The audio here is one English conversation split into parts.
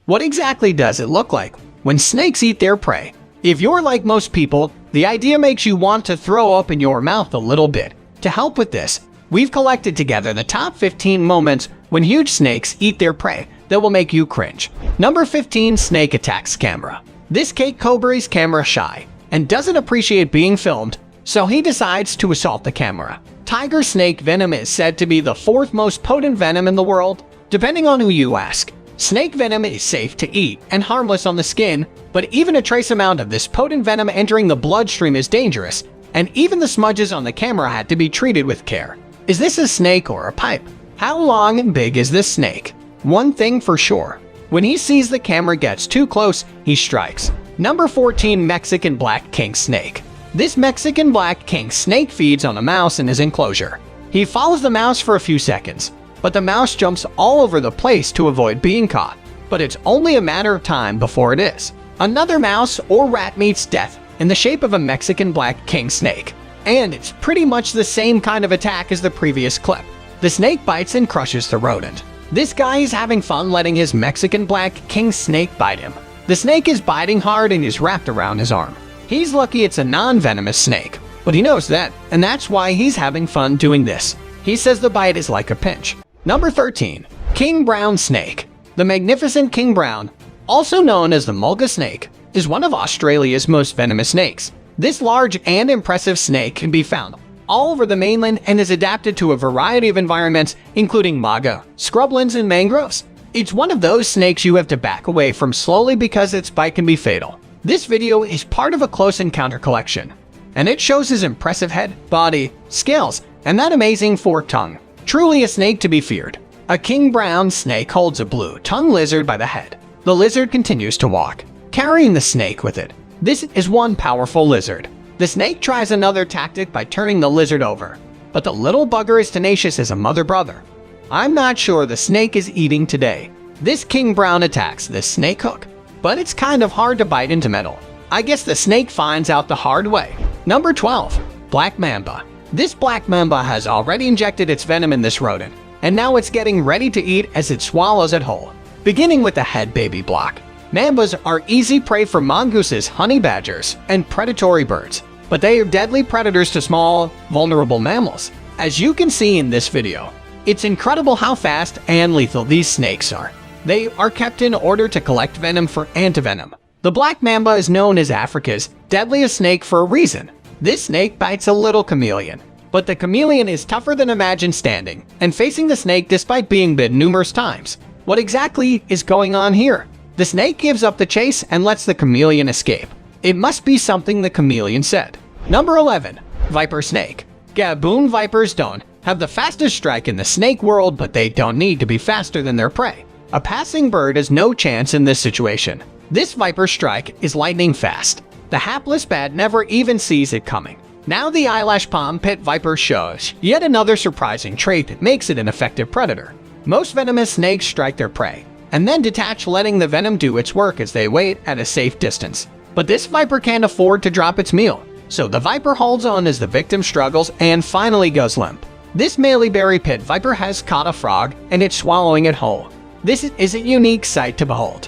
What exactly does it look like when snakes eat their prey? If you're like most people, the idea makes you want to throw up in your mouth a little bit. To help with this, we've collected together the top 15 moments when huge snakes eat their prey that will make you cringe. Number 15. Snake attacks camera. This cake cobra is camera shy and doesn't appreciate being filmed, so he decides to assault the camera. Tiger snake venom is said to be the 4th most potent venom in the world, depending on who you ask. Snake venom is safe to eat and harmless on the skin, but even a trace amount of this potent venom entering the bloodstream is dangerous, and even the smudges on the camera had to be treated with care. Is this a snake or a pipe? How long and big is this snake? One thing for sure, when he sees the camera gets too close, he strikes. Number 14. Mexican black king snake. This Mexican black king snake feeds on a mouse in his enclosure. He follows the mouse for a few seconds, but the mouse jumps all over the place to avoid being caught. But it's only a matter of time before it is. Another mouse or rat meets death in the shape of a Mexican black king snake. And it's pretty much the same kind of attack as the previous clip. The snake bites and crushes the rodent. This guy is having fun letting his Mexican black king snake bite him. The snake is biting hard and is wrapped around his arm. He's lucky it's a non-venomous snake, but he knows that, and that's why he's having fun doing this. He says the bite is like a pinch. Number 13. King brown snake. The magnificent king brown, also known as the mulga snake, is one of Australia's most venomous snakes. This large and impressive snake can be found all over the mainland and is adapted to a variety of environments, including maga, scrublands, and mangroves. It's one of those snakes you have to back away from slowly because its bite can be fatal. This video is part of a close encounter collection, and it shows his impressive head, body, scales, and that amazing forked tongue. Truly a snake to be feared. A king brown snake holds a blue-tongued lizard by the head. The lizard continues to walk, carrying the snake with it. This is one powerful lizard. The snake tries another tactic by turning the lizard over, but the little bugger is tenacious as a mother brother. I'm not sure the snake is eating today. This king brown attacks this snake hook, but it's kind of hard to bite into metal. I guess the snake finds out the hard way. Number 12. Black mamba. This black mamba has already injected its venom in this rodent, and now it's getting ready to eat as it swallows it whole. Beginning with the head baby block. Mambas are easy prey for mongooses, honey badgers, and predatory birds, but they are deadly predators to small, vulnerable mammals. As you can see in this video, it's incredible how fast and lethal these snakes are. They are kept in order to collect venom for antivenom. The black mamba is known as Africa's deadliest snake for a reason. This snake bites a little chameleon, but the chameleon is tougher than imagined, standing and facing the snake despite being bitten numerous times. What exactly is going on here? The snake gives up the chase and lets the chameleon escape. It must be something the chameleon said. Number 11. Viper snake. Gaboon vipers don't have the fastest strike in the snake world, but they don't need to be faster than their prey. A passing bird has no chance in this situation. This viper strike is lightning fast. The hapless bat never even sees it coming. Now the eyelash palm pit viper shows yet another surprising trait that makes it an effective predator. Most venomous snakes strike their prey and then detach, letting the venom do its work as they wait at a safe distance. But this viper can't afford to drop its meal, so the viper holds on as the victim struggles and finally goes limp. This maleberry pit viper has caught a frog and it's swallowing it whole. This is a unique sight to behold.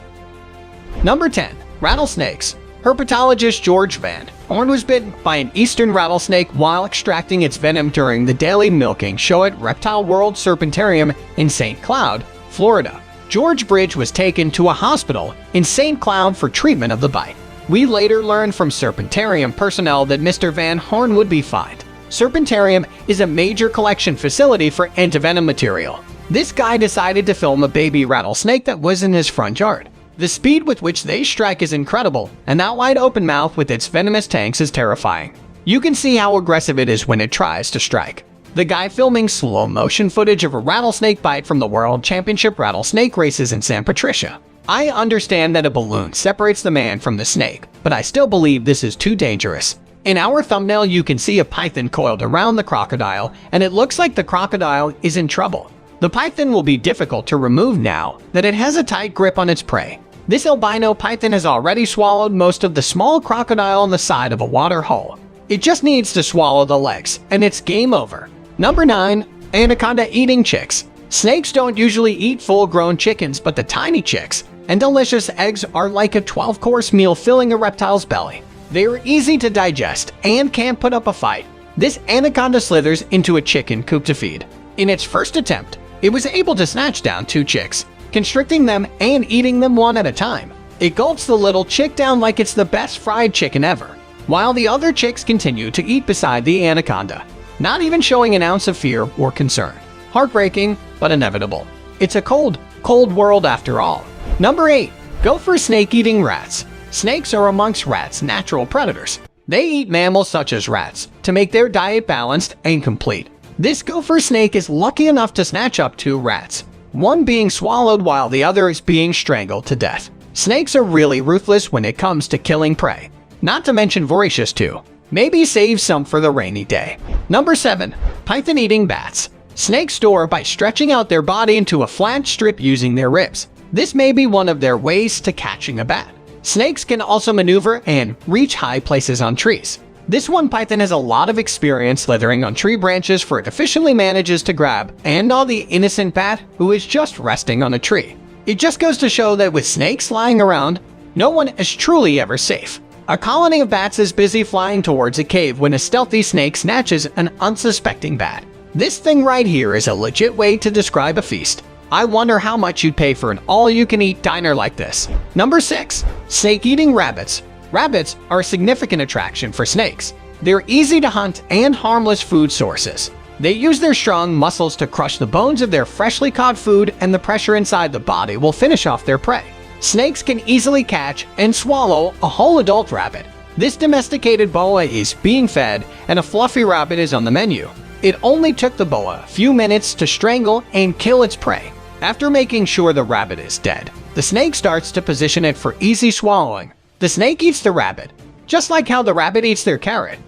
Number 10. Rattlesnakes. Herpetologist George Van Horn was bitten by an eastern rattlesnake while extracting its venom during the daily milking show at Reptile World Serpentarium in St. Cloud, Florida. George Bridge was taken to a hospital in St. Cloud for treatment of the bite. We later learned from Serpentarium personnel that Mr. Van Horn would be fined. Serpentarium is a major collection facility for antivenom material. This guy decided to film a baby rattlesnake that was in his front yard. The speed with which they strike is incredible, and that wide open mouth with its venomous tanks is terrifying. You can see how aggressive it is when it tries to strike. The guy filming slow motion footage of a rattlesnake bite from the World Championship rattlesnake races in San Patricia. I understand that a balloon separates the man from the snake, but I still believe this is too dangerous. In our thumbnail you can see a python coiled around the crocodile, and it looks like the crocodile is in trouble. The python will be difficult to remove now that it has a tight grip on its prey. This albino python has already swallowed most of the small crocodile on the side of a water hole. It just needs to swallow the legs, and it's game over. Number 9. Anaconda eating chicks. Snakes don't usually eat full-grown chickens, but the tiny chicks and delicious eggs are like a 12-course meal filling a reptile's belly. They are easy to digest and can put up a fight. This anaconda slithers into a chicken coop to feed. In its first attempt, it was able to snatch down 2 chicks, constricting them and eating them one at a time. It gulps the little chick down like it's the best fried chicken ever, while the other chicks continue to eat beside the anaconda, not even showing an ounce of fear or concern. Heartbreaking, but inevitable. It's a cold, cold world after all. Number 8. Gopher snake-eating rats. Snakes are amongst rats' natural predators. They eat mammals such as rats to make their diet balanced and complete. This gopher snake is lucky enough to snatch up 2 rats, one being swallowed while the other is being strangled to death. Snakes are really ruthless when it comes to killing prey, not to mention voracious too. Maybe save some for the rainy day. Number 7. Python-eating bats. Snakes soar by stretching out their body into a flat strip using their ribs. This may be one of their ways to catching a bat. Snakes can also maneuver and reach high places on trees. This one python has a lot of experience slithering on tree branches, for it efficiently manages to grab and gnaw the innocent bat who is just resting on a tree. It just goes to show that with snakes lying around, no one is truly ever safe. A colony of bats is busy flying towards a cave when a stealthy snake snatches an unsuspecting bat. This thing right here is a legit way to describe a feast. I wonder how much you'd pay for an all-you-can-eat diner like this. Number 6. Snake-eating rabbits. Rabbits are a significant attraction for snakes. They're easy to hunt and harmless food sources. They use their strong muscles to crush the bones of their freshly caught food, and the pressure inside the body will finish off their prey. Snakes can easily catch and swallow a whole adult rabbit. This domesticated boa is being fed, and a fluffy rabbit is on the menu. It only took the boa a few minutes to strangle and kill its prey. After making sure the rabbit is dead, the snake starts to position it for easy swallowing. The snake eats the rabbit, just like how the rabbit eats their carrot.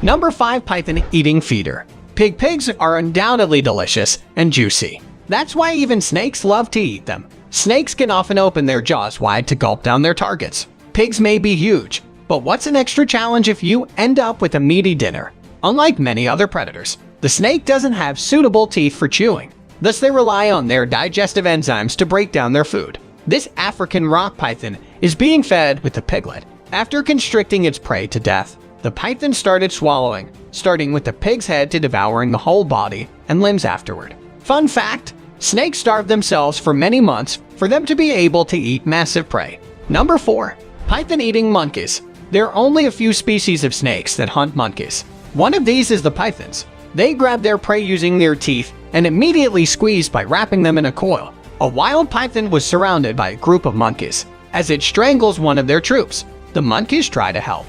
Number 5. Python-eating feeder. Pigs are undoubtedly delicious and juicy. That's why even snakes love to eat them. Snakes can often open their jaws wide to gulp down their targets. Pigs may be huge, but what's an extra challenge if you end up with a meaty dinner? Unlike many other predators, the snake doesn't have suitable teeth for chewing. Thus, they rely on their digestive enzymes to break down their food. This African rock python is being fed with the piglet. After constricting its prey to death, the python started swallowing, starting with the pig's head to devouring the whole body and limbs afterward. Fun fact: snakes starve themselves for many months for them to be able to eat massive prey. Number 4. Python-eating monkeys. There are only a few species of snakes that hunt monkeys. One of these is the pythons. They grab their prey using their teeth and immediately squeeze by wrapping them in a coil. A wild python was surrounded by a group of monkeys. As it strangles one of their troops, the monkeys try to help.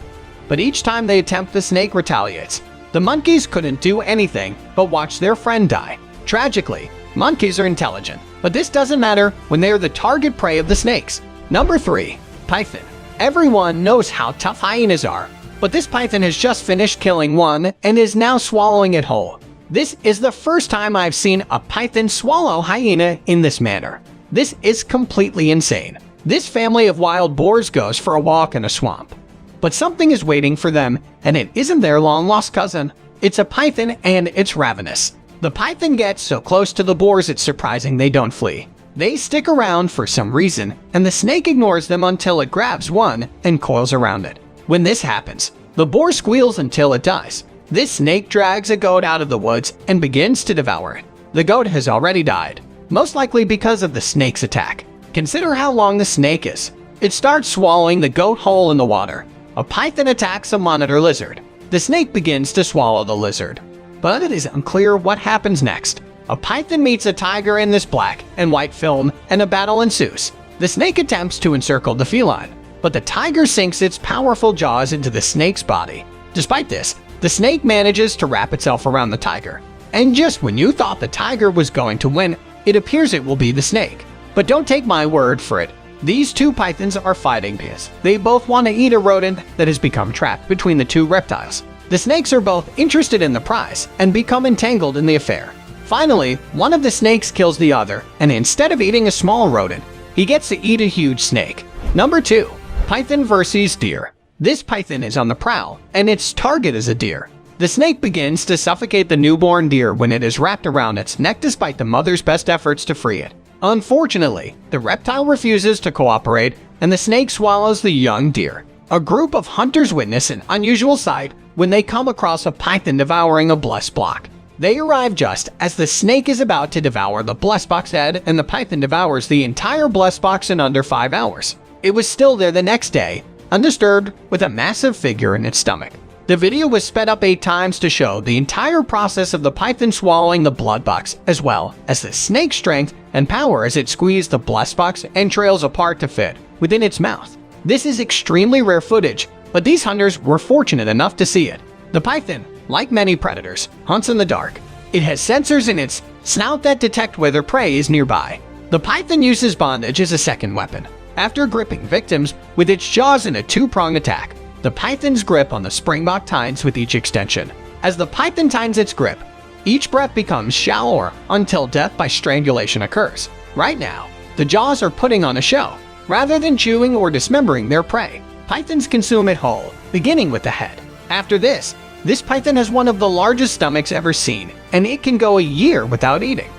But each time they attempt, the snake retaliates. The monkeys couldn't do anything but watch their friend die. Tragically, monkeys are intelligent, but this doesn't matter when they are the target prey of the snakes. Number 3. Python. Everyone knows how tough hyenas are, but this python has just finished killing one and is now swallowing it whole. This is the first time I've seen a python swallow hyena in this manner. This is completely insane. This family of wild boars goes for a walk in a swamp. But something is waiting for them, and it isn't their long-lost cousin. It's a python, and it's ravenous. The python gets so close to the boars it's surprising they don't flee. They stick around for some reason, and the snake ignores them until it grabs one and coils around it. When this happens, the boar squeals until it dies. This snake drags a goat out of the woods and begins to devour it. The goat has already died, most likely because of the snake's attack. Consider how long the snake is. It starts swallowing the goat whole in the water. A python attacks a monitor lizard. The snake begins to swallow the lizard, but it is unclear what happens next. A python meets a tiger in this black and white film, and a battle ensues. The snake attempts to encircle the feline, but the tiger sinks its powerful jaws into the snake's body. Despite this, the snake manages to wrap itself around the tiger. And just when you thought the tiger was going to win, it appears it will be the snake. But don't take my word for it. These two pythons are fighting because they both want to eat a rodent that has become trapped between the two reptiles. The snakes are both interested in the prize and become entangled in the affair. Finally, one of the snakes kills the other, and instead of eating a small rodent, he gets to eat a huge snake. Number 2. Python versus deer. This python is on the prowl, and its target is a deer. The snake begins to suffocate the newborn deer when it is wrapped around its neck despite the mother's best efforts to free it. Unfortunately, the reptile refuses to cooperate and the snake swallows the young deer. A group of hunters witness an unusual sight when they come across a python devouring a blessed block. They arrive just as the snake is about to devour the blessed box head, and the python devours the entire blessed box in under 5 hours. It was still there the next day, undisturbed, with a massive figure in its stomach. The video was sped up 8 times to show the entire process of the python swallowing the blood box, as well as the snake's strength and power as it squeezed the blessed box entrails apart to fit within its mouth. This is extremely rare footage, but these hunters were fortunate enough to see it. The python, like many predators, hunts in the dark. It has sensors in its snout that detect whether prey is nearby. The python uses bondage as a second weapon. After gripping victims with its jaws in a 2-pronged attack, the python's grip on the springbok tightens with each extension. As the python tightens its grip, each breath becomes shallower until death by strangulation occurs. Right now, the jaws are putting on a show. Rather than chewing or dismembering their prey, pythons consume it whole, beginning with the head. After this python has one of the largest stomachs ever seen, and it can go a year without eating.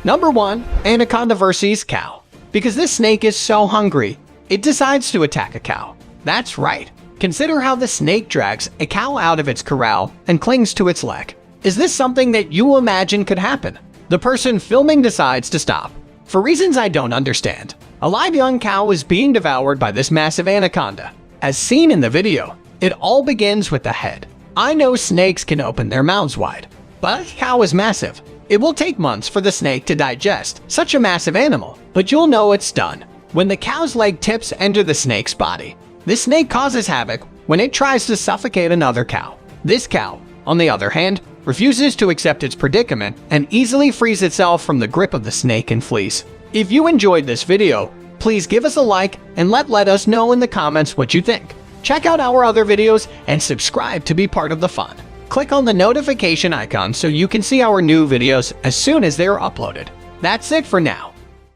Number 1. Anaconda vs. Cow. Because this snake is so hungry, it decides to attack a cow. That's right. Consider how the snake drags a cow out of its corral and clings to its leg. Is this something that you imagine could happen? The person filming decides to stop. For reasons I don't understand, a live young cow is being devoured by this massive anaconda. As seen in the video, it all begins with the head. I know snakes can open their mouths wide, but a cow is massive. It will take months for the snake to digest such a massive animal, but you'll know it's done when the cow's leg tips enter the snake's body. This snake causes havoc when it tries to suffocate another cow. This cow, on the other hand, refuses to accept its predicament and easily frees itself from the grip of the snake and flees. If you enjoyed this video, please give us a like and let us know in the comments what you think. Check out our other videos and subscribe to be part of the fun. Click on the notification icon so you can see our new videos as soon as they are uploaded. That's it for now.